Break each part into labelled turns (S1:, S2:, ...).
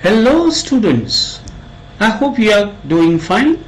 S1: Hello students, I hope you are doing fine.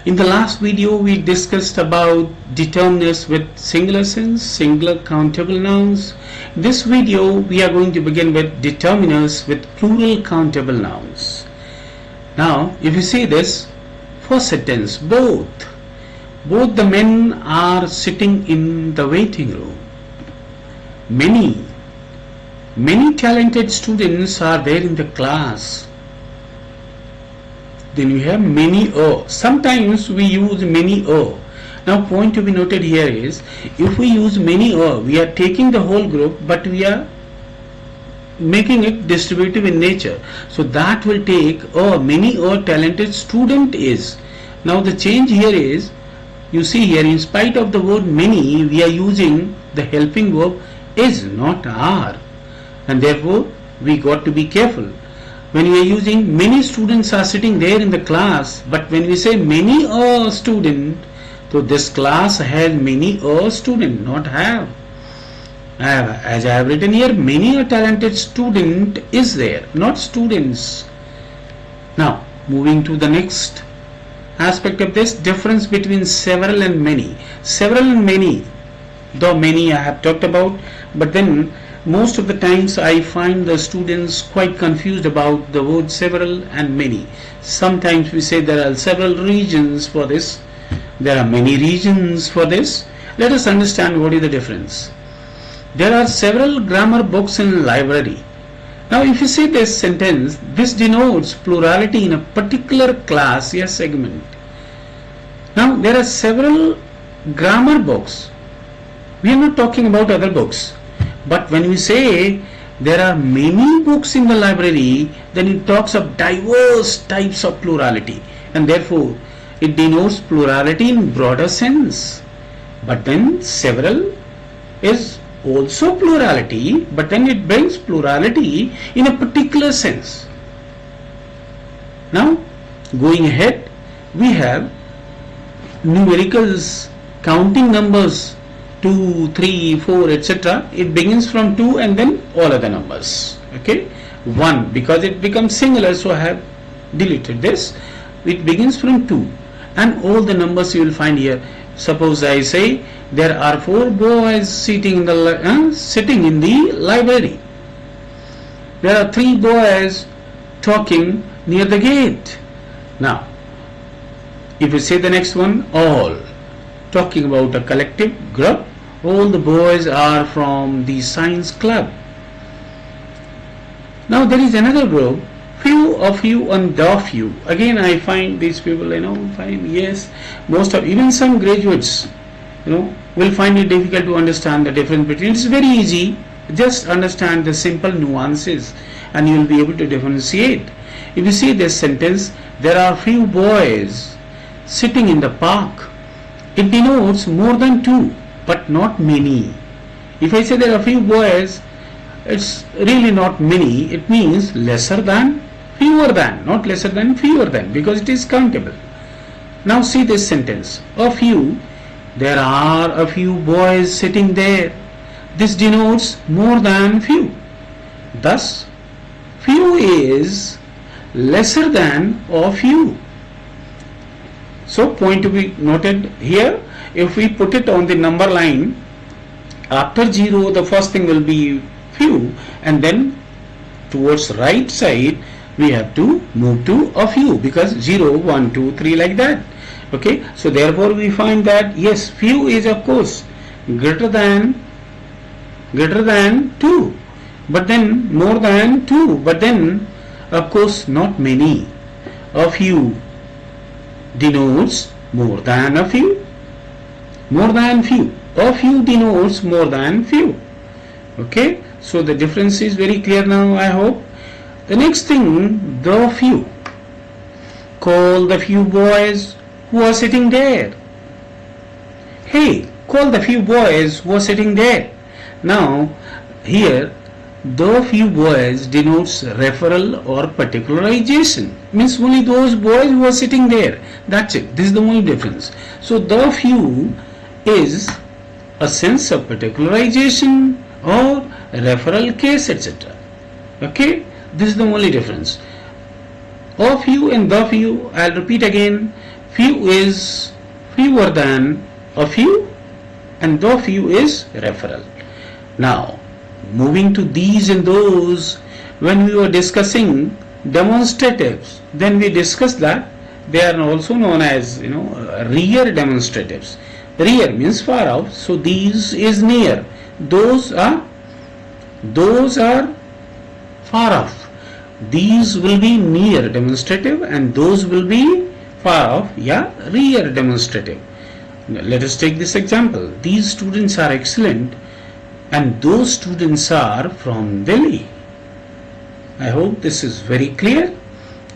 S1: In the last video we discussed about determiners with singular sense, singular countable nouns. This video we are going to begin with determiners with plural countable nouns. Now if you see this first sentence, both the men are sitting in the waiting room. Many talented students are there in the class. Then we have many or. Sometimes we use many or. Now point to be noted here is, if we use many or, we are taking the whole group but we are making it distributive in nature. So that will take many or talented student is. Now the change here is, you see here, in spite of the word many, we are using the helping verb is, not are. And therefore we got to be careful when we are using many students are sitting there in the class, but when we say many a student, so this class has many a student, not have. As I have written here, many a talented student is there, not students. Now moving to the next aspect of this, difference between several and many. Several and many, though many I have talked about, but then most of the times I find the students quite confused about the word several and many. Sometimes we say there are several regions for this, there are many regions for this. Let us understand what is the difference. There are several grammar books in library. Now if you see this sentence, this denotes plurality in a particular class or segment. Now there are several grammar books. We are not talking about other books. But when we say there are many books in the library, then it talks of diverse types of plurality, and therefore it denotes plurality in broader sense. But then several is also plurality, but then it brings plurality in a particular sense. Now going ahead, we have numericals, counting numbers, 2, 3, 4, etc. It begins from 2 and then all other numbers. Okay, 1 because it becomes singular, so I have deleted this. It begins from 2 and all the numbers you will find here. Suppose I say there are 4 boys sitting in the library. There are 3 boys talking near the gate. Now if you say the next one, all, talking about a collective group, all the boys are from the science club. Now there is another group, few of you and the few. Again I find these people, yes, most of, even some graduates, will find it difficult to understand the difference between. It's very easy, just understand the simple nuances and you will be able to differentiate. If you see this sentence, there are few boys sitting in the park, it denotes more than 2 but not many. If I say there are few boys, it's really not many, it means lesser than, fewer than, not lesser than, fewer than, because it is countable. Now see this sentence, a few, there are a few boys sitting there. This denotes more than few. Thus few is lesser than a few. So point to be noted here, if we put it on the number line, after 0 the first thing will be few, and then towards right side we have to move to a few, because 0, 1, 2, 3 like that. Okay, so therefore we find that yes, few is of course greater than 2, but then more than 2, but then of course not many. A few denotes more than a few, more than few. A few denotes more than few. Okay, so the difference is very clear now, I hope. The next thing, the few, call the few boys who are sitting there. Hey, call the few boys who are sitting there. Now here the few boys denotes referral or particularization, means only those boys who are sitting there, that's it. This is the only difference. So the few is a sense of particularization or referral case, etc. Okay, this is the only difference. A few and the few, I'll repeat again, few is fewer than a few and the few is referral. Now moving to these and those, when we were discussing demonstratives, then we discussed that they are also known as rear demonstratives. Rear means far off, so these is near, those are far off. These will be near demonstrative and those will be far off, rear demonstrative. Now, let us take this example. These students are excellent and those students are from Delhi. I hope this is very clear.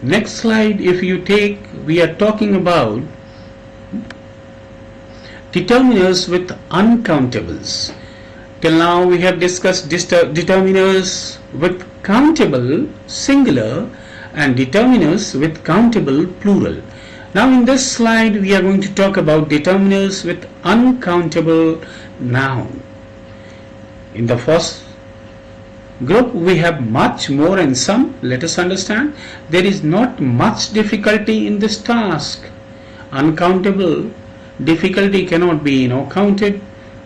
S1: Next slide, if you take, we are talking about determiners with uncountables. Till now we have discussed determiners with countable singular and determiners with countable plural. Now in this slide we are going to talk about determiners with uncountable noun. In the first group we have much, more and some. Let us understand, there is not much difficulty in this task. Uncountable difficulty cannot be counted.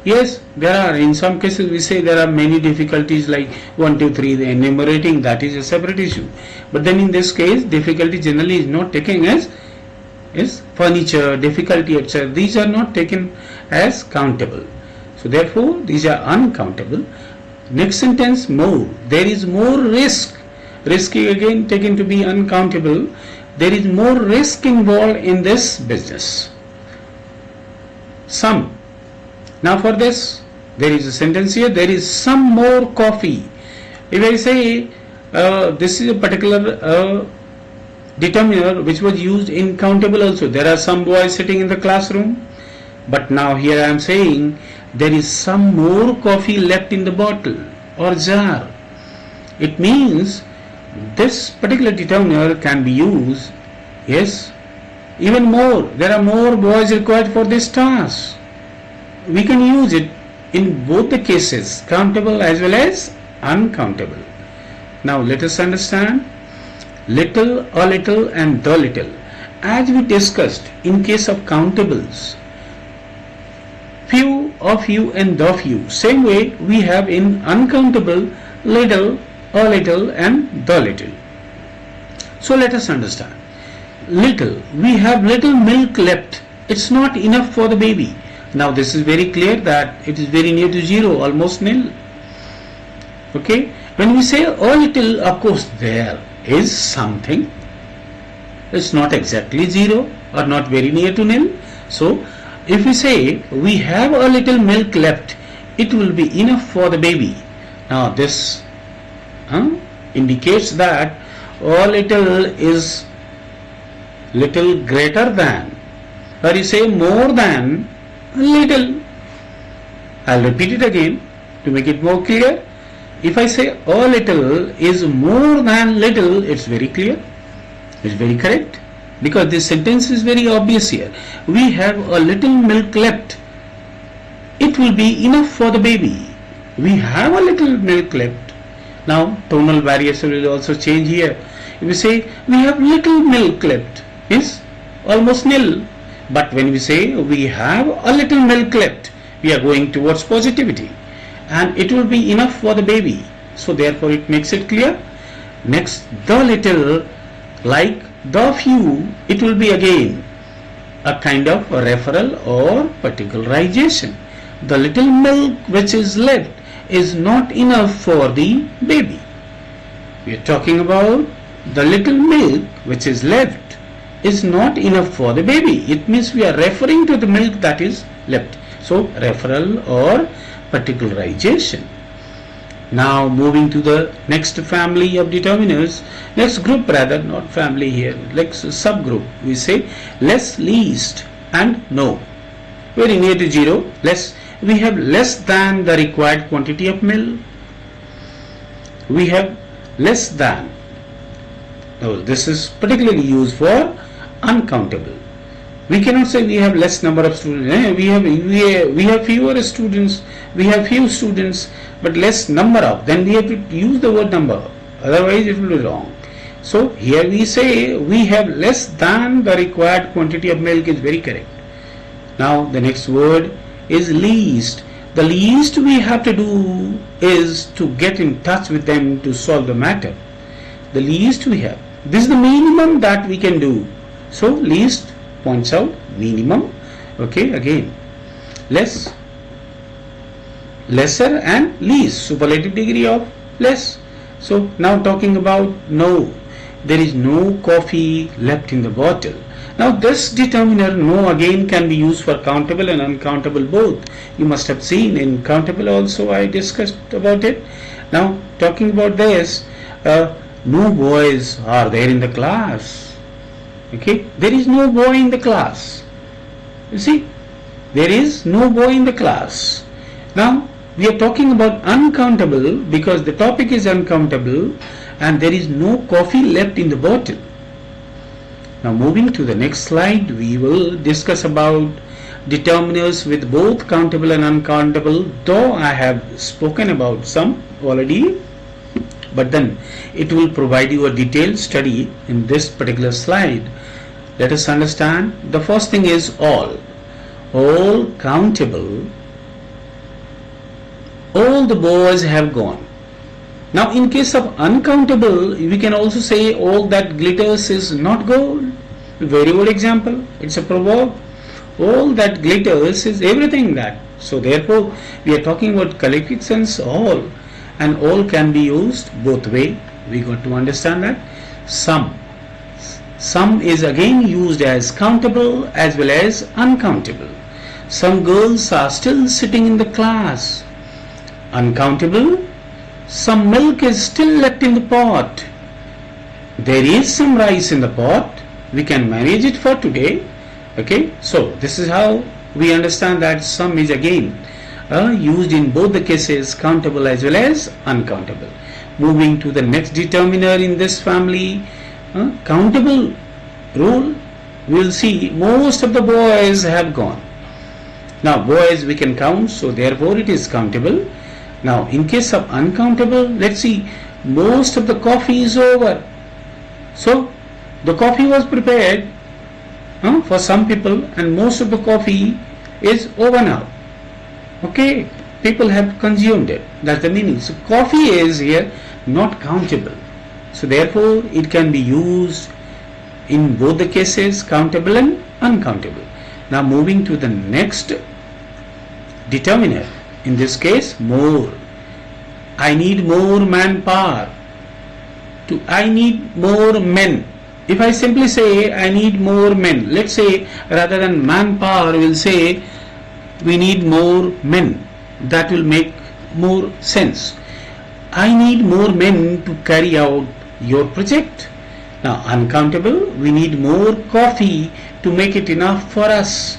S1: Yes, there are, in some cases we say there are many difficulties like 1, 2, 3, the enumerating, that is a separate issue. But then in this case difficulty generally is not taken as furniture, difficulty, etc. These are not taken as countable. So therefore these are uncountable. Next sentence, more. There is more risk. Risky again taken to be uncountable. There is more risk involved in this business. Some. Now for this, there is a sentence here, there is some more coffee. If I say this is a particular determiner which was used in countable also. There are some boys sitting in the classroom. But now here I am saying there is some more coffee left in the bottle or jar. It means this particular determiner can be used, yes, even more. There are more boys required for this task. We can use it in both the cases, countable as well as uncountable. Now let us understand little, a little and the little. As we discussed in case of countables, few, a few and the few. Same way we have in uncountable little, a little and the little. So let us understand. Little, we have little milk left. It's not enough for the baby. Now this is very clear that it is very near to zero, almost nil. Okay. When we say a little, of course there is something. It's not exactly zero or not very near to nil. So if we say we have a little milk left, it will be enough for the baby. Now this indicates that a little is little greater than, or you say more than a little. I'll repeat it again to make it more clear. If I say a little is more than little, it's very clear, it's very correct, because this sentence is very obvious here. We have a little milk left, it will be enough for the baby. We have a little milk left. Now tonal variation will also change here. If we say we have little milk left, is almost nil. But when we say we have a little milk left, we are going towards positivity and it will be enough for the baby. So therefore it makes it clear. Next, the little, like the few, it will be again a kind of a referral or particularization. The little milk which is left is not enough for the baby. We are talking about the little milk which is left is not enough for the baby. It means we are referring to the milk that is left. So referral or particularization. Now moving to the next family of determiners, next group rather, not family here, next subgroup, we say less, least and no. Very near to zero, less. We have less than the required quantity of milk. We have less than. Now this is particularly used for uncountable. We cannot say we have less number of students. We have fewer students. We have few students, but less number of. Then we have to use the word number. Otherwise, it will be wrong. So here we say we have less than the required quantity of milk is very correct. Now the next word is least. The least we have to do is to get in touch with them to solve the matter. The least we have. This is the minimum that we can do. So least points out minimum. Okay, again less, lesser and least, superlative degree of less. So now talking about no, there is no coffee left in the bottle. Now this determiner no again can be used for countable and uncountable both. You must have seen in countable also I discussed about it. Now talking about this, no boys are there in the class. Okay, there is no boy in the class. You see, there is no boy in the class. Now we are talking about uncountable because the topic is uncountable and there is no coffee left in the bottle. Now moving to the next slide, we will discuss about determiners with both countable and uncountable, though I have spoken about some already, but then it will provide you a detailed study in this particular slide. Let us understand. The first thing is all countable. All the boys have gone. Now in case of uncountable, we can also say all that glitters is not gold. Very good example. It's a proverb. All that glitters is everything that. So therefore we are talking about collective sense all, and all can be used both way. We got to understand that. Some is again used as countable as well as uncountable. Some girls are still sitting in the class. Uncountable. Some milk is still left in the pot. There is some rice in the pot. We can manage it for today. Okay, so this is how we understand that some is again used in both the cases, countable as well as uncountable. Moving to the next determiner in this family, countable rule, we will see most of the boys have gone. Now boys we can count, so therefore it is countable. Now in case of uncountable, let's see, most of the coffee is over. So the coffee was prepared for some people and most of the coffee is over now. Okay, people have consumed it. That's the meaning. So coffee is here not countable. So therefore it can be used in both the cases, countable and uncountable. Now moving to the next determiner. In this case, more. I need more manpower. I need more men. If I simply say I need more men, let's say rather than manpower, we will say we need more men. That will make more sense. I need more men to carry out your project. Now uncountable, we need more coffee to make it enough for us.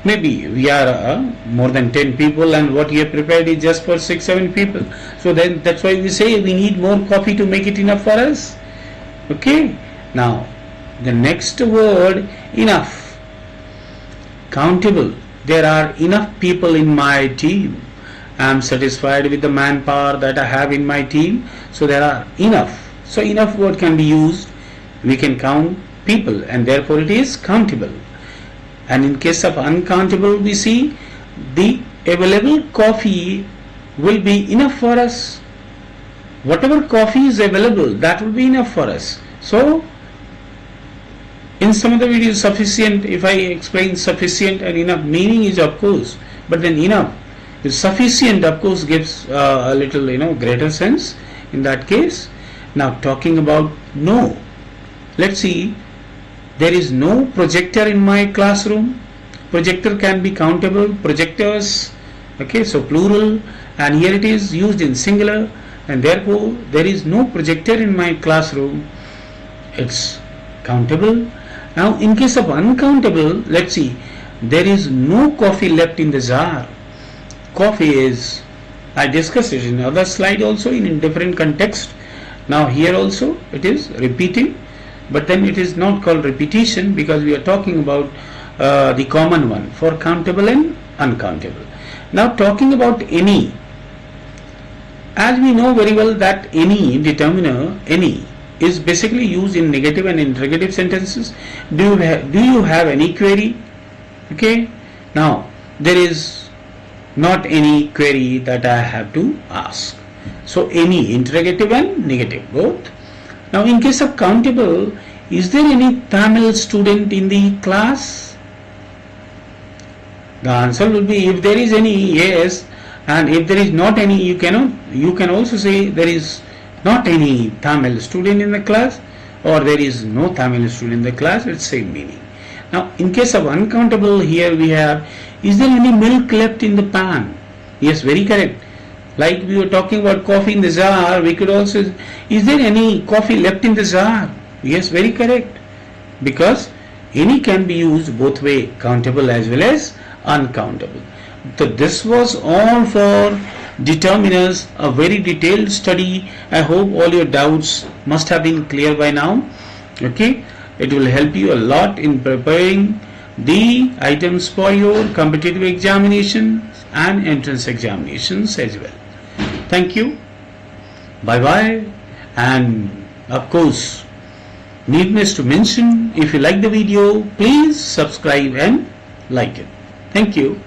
S1: Maybe we are more than 10 people and what you have prepared is just for 6-7 people. So then that's why we say we need more coffee to make it enough for us. Okay. Now the next word, enough. Countable. There are enough people in my team. I am satisfied with the manpower that I have in my team. So there are enough. So enough word can be used. We can count people and therefore it is countable. And in case of uncountable, we see the available coffee will be enough for us. Whatever coffee is available, that will be enough for us. So in some of the videos, sufficient, if I explain sufficient and enough, meaning is of course, but then enough. If sufficient of course gives a little greater sense in that case. Now talking about no. Let's see. There is no projector in my classroom. Projector can be countable, projectors, okay, so plural, and here it is used in singular, and therefore there is no projector in my classroom. It's countable. Now in case of uncountable, let's see, there is no coffee left in the jar. Coffee is, I discussed it in other slide also in different context. Now here also it is repeating. But then it is not called repetition because we are talking about the common one for countable and uncountable. Now talking about any. As we know very well that any determiner, any is basically used in negative and interrogative sentences. Do you have any query? Okay, now there is not any query that I have to ask. So any, interrogative and negative both. Now in case of countable, is there any Tamil student in the class? The answer will be, if there is any, yes, and if there is not any, you can also say there is not any Tamil student in the class, or there is no Tamil student in the class. It's same meaning. Now in case of uncountable, here we have, is there any milk left in the pan? Yes, very correct. Like we were talking about coffee in the jar, we could also, is there any coffee left in the jar? Yes, very correct. Because any can be used both way, countable as well as uncountable. So this was all for determiners, a very detailed study. I hope all your doubts must have been clear by now. Okay, it will help you a lot in preparing the items for your competitive examinations and entrance examinations as well. Thank you. Bye bye. And of course, needless to mention, if you like the video, please subscribe and like it. Thank you.